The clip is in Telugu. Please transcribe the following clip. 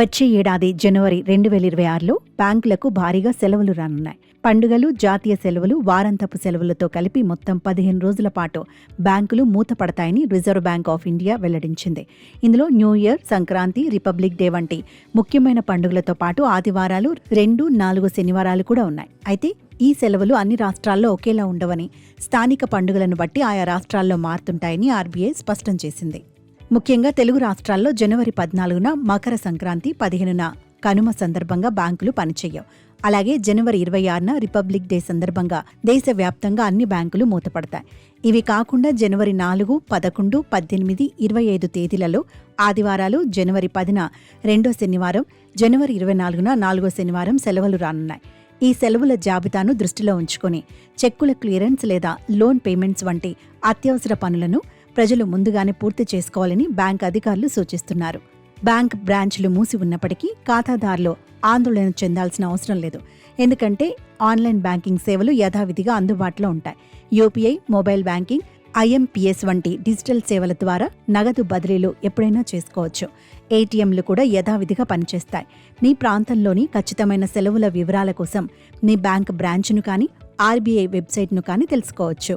వచ్చే ఏడాది జనవరి 2026లో బ్యాంకులకు భారీగా సెలవులు రానున్నాయి. పండుగలు, జాతీయ సెలవులు, వారాంతపు సెలవులతో కలిపి మొత్తం 15 రోజుల పాటు బ్యాంకులు మూతపడతాయని రిజర్వ్ బ్యాంక్ ఆఫ్ ఇండియా వెల్లడించింది. ఇందులో new year, Sankranti, republic day వంటి ముఖ్యమైన పండుగలతో పాటు ఆదివారాలు, 2, 4 శనివారాలు కూడా ఉన్నాయి. అయితే ఈ సెలవులు అన్ని రాష్ట్రాల్లో ఒకేలా ఉండవని, స్థానిక పండుగలను బట్టి ఆయా రాష్ట్రాల్లో మారుతుంటాయని ఆర్బీఐ స్పష్టం చేసింది. ముఖ్యంగా తెలుగు రాష్ట్రాల్లో జనవరి 14న మకర సంక్రాంతి, 15న కనుమ సందర్భంగా బ్యాంకులు పనిచేయవు. అలాగే జనవరి 26న రిపబ్లిక్ డే సందర్భంగా దేశవ్యాప్తంగా అన్ని బ్యాంకులు మూతపడతాయి. ఇవి కాకుండా జనవరి 4, 11, 18, 25 తేదీలలో ఆదివారాలు, జనవరి 10న 2వ శనివారం, జనవరి 24న 4వ శనివారం సెలవులు రానున్నాయి. ఈ సెలవుల జాబితాను దృష్టిలో ఉంచుకొని చెక్కుల క్లియరెన్స్ లేదా లోన్ పేమెంట్స్ వంటి అత్యవసర పనులను ప్రజలు ముందుగానే పూర్తి చేసుకోవాలని బ్యాంక్ అధికారులు సూచిస్తున్నారు. బ్యాంక్ బ్రాంచ్లు మూసి ఉన్నప్పటికీ ఖాతాదారులు ఆందోళన చెందాల్సిన అవసరం లేదు. ఎందుకంటే ఆన్లైన్ బ్యాంకింగ్ సేవలు యథావిధిగా అందుబాటులో ఉంటాయి. యూపీఐ, మొబైల్ బ్యాంకింగ్, ఐఎంపీఎస్ వంటి డిజిటల్ సేవల ద్వారా నగదు బదిలీలు ఎప్పుడైనా చేసుకోవచ్చు. ఏటీఎంలు కూడా యథావిధిగా పనిచేస్తాయి. మీ ప్రాంతంలోని ఖచ్చితమైన సెలవుల వివరాల కోసం మీ బ్యాంక్ బ్రాంచ్ను కానీ, ఆర్బీఐ వెబ్సైట్ను కానీ తెలుసుకోవచ్చు.